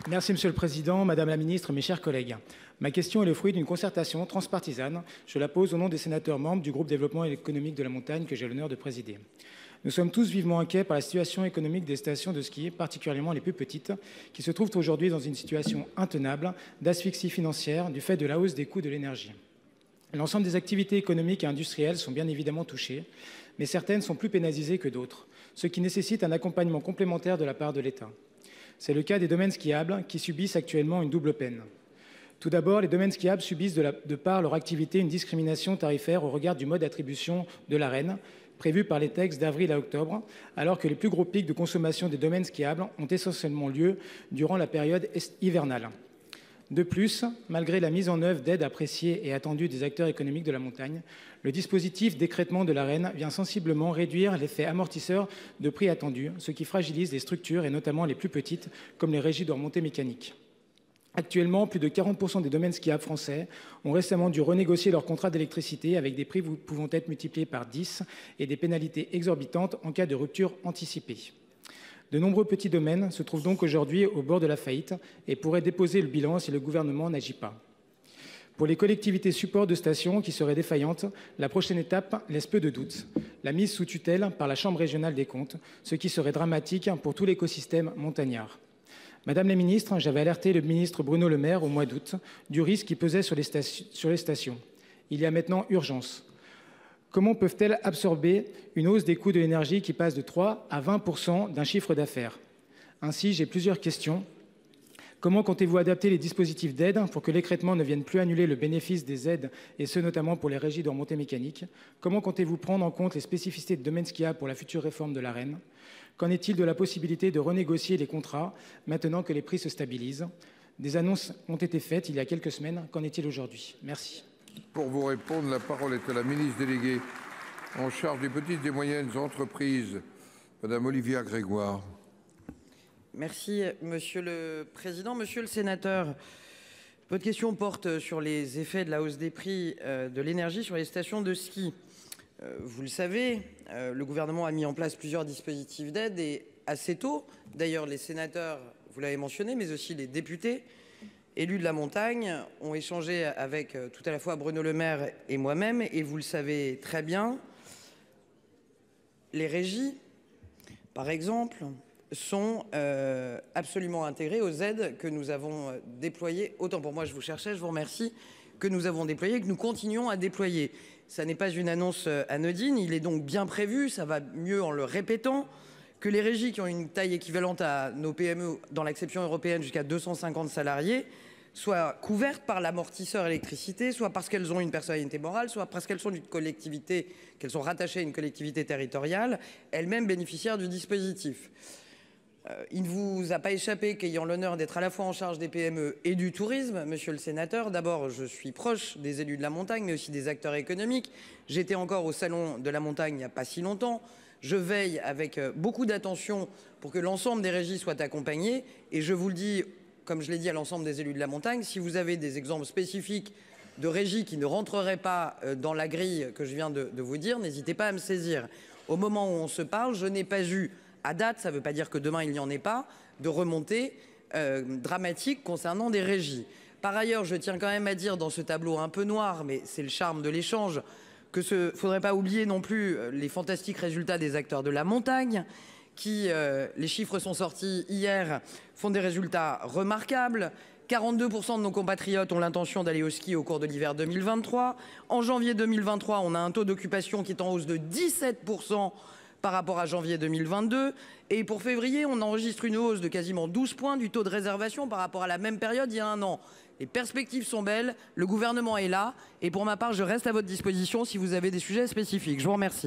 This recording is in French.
Merci Monsieur le Président, Madame la Ministre, mes chers collègues. Ma question est le fruit d'une concertation transpartisane. Je la pose au nom des sénateurs membres du groupe Développement économique de la montagne que j'ai l'honneur de présider. Nous sommes tous vivement inquiets par la situation économique des stations de ski, particulièrement les plus petites, qui se trouvent aujourd'hui dans une situation intenable d'asphyxie financière du fait de la hausse des coûts de l'énergie. L'ensemble des activités économiques et industrielles sont bien évidemment touchées, mais certaines sont plus pénalisées que d'autres, ce qui nécessite un accompagnement complémentaire de la part de l'État. C'est le cas des domaines skiables qui subissent actuellement une double peine. Tout d'abord, les domaines skiables subissent de par leur activité une discrimination tarifaire au regard du mode d'attribution de l'Arenh, prévu par les textes d'avril à octobre, alors que les plus gros pics de consommation des domaines skiables ont essentiellement lieu durant la période hivernale. De plus, malgré la mise en œuvre d'aides appréciées et attendues des acteurs économiques de la montagne, le dispositif d'écrêtement de l'Arenh vient sensiblement réduire l'effet amortisseur de prix attendus, ce qui fragilise les structures et notamment les plus petites, comme les régies de remontée mécanique. Actuellement, plus de 40% des domaines skiables français ont récemment dû renégocier leur contrat d'électricité avec des prix pouvant être multipliés par 10 et des pénalités exorbitantes en cas de rupture anticipée. De nombreux petits domaines se trouvent donc aujourd'hui au bord de la faillite et pourraient déposer le bilan si le gouvernement n'agit pas. Pour les collectivités supports de stations qui seraient défaillantes, la prochaine étape laisse peu de doutes. La mise sous tutelle par la Chambre régionale des comptes, ce qui serait dramatique pour tout l'écosystème montagnard. Madame la ministre, j'avais alerté le ministre Bruno Le Maire au mois d'août du risque qui pesait sur les stations. Il y a maintenant urgence. Comment peuvent-elles absorber une hausse des coûts de l'énergie qui passe de 3 à 20% d'un chiffre d'affaires? Ainsi, j'ai plusieurs questions. Comment comptez-vous adapter les dispositifs d'aide pour que l'écrêtement ne vienne plus annuler le bénéfice des aides, et ce notamment pour les régies de remontée mécanique? Comment comptez-vous prendre en compte les spécificités de domaine skiable pour la future réforme de l'Arenh? Qu'en est-il de la possibilité de renégocier les contrats maintenant que les prix se stabilisent? Des annonces ont été faites il y a quelques semaines. Qu'en est-il aujourd'hui? Merci. Pour vous répondre, la parole est à la ministre déléguée en charge des petites et moyennes entreprises, Madame Olivia Grégoire. Merci Monsieur le Président. Monsieur le Sénateur, votre question porte sur les effets de la hausse des prix de l'énergie sur les stations de ski. Vous le savez, le gouvernement a mis en place plusieurs dispositifs d'aide et assez tôt, d'ailleurs les sénateurs, vous l'avez mentionné, mais aussi les députés, élus de la montagne, ont échangé avec tout à la fois Bruno Le Maire et moi-même, et vous le savez très bien, les régies, par exemple, sont absolument intégrées aux aides que nous avons déployées. Autant pour moi, je vous cherchais, je vous remercie, que nous avons déployées, que nous continuons à déployer. Ça n'est pas une annonce anodine, il est donc bien prévu, ça va mieux en le répétant, que les régies qui ont une taille équivalente à nos PME dans l'acception européenne jusqu'à 250 salariés soient couvertes par l'amortisseur électricité, soit parce qu'elles ont une personnalité morale, soit parce qu'elles sont d'une collectivité, qu'elles sont rattachées à une collectivité territoriale, elles-mêmes bénéficiaires du dispositif. Il ne vous a pas échappé qu'ayant l'honneur d'être à la fois en charge des PME et du tourisme, monsieur le sénateur, d'abord je suis proche des élus de la montagne, mais aussi des acteurs économiques. J'étais encore au Salon de la montagne il n'y a pas si longtemps. Je veille avec beaucoup d'attention pour que l'ensemble des régies soient accompagnées. Et je vous le dis, comme je l'ai dit à l'ensemble des élus de la montagne, si vous avez des exemples spécifiques de régies qui ne rentreraient pas dans la grille que je viens de vous dire, n'hésitez pas à me saisir. Au moment où on se parle, je n'ai pas eu à date, ça ne veut pas dire que demain il n'y en ait pas, de remontée dramatique concernant des régies. Par ailleurs, je tiens quand même à dire dans ce tableau un peu noir, mais c'est le charme de l'échange, que faudrait pas oublier non plus les fantastiques résultats des acteurs de la montagne, qui, les chiffres sont sortis hier, font des résultats remarquables. 42% de nos compatriotes ont l'intention d'aller au ski au cours de l'hiver 2023. En janvier 2023, on a un taux d'occupation qui est en hausse de 17% par rapport à janvier 2022. Et pour février, on enregistre une hausse de quasiment 12 points du taux de réservation par rapport à la même période il y a un an. Les perspectives sont belles, le gouvernement est là. Et pour ma part, je reste à votre disposition si vous avez des sujets spécifiques. Je vous remercie.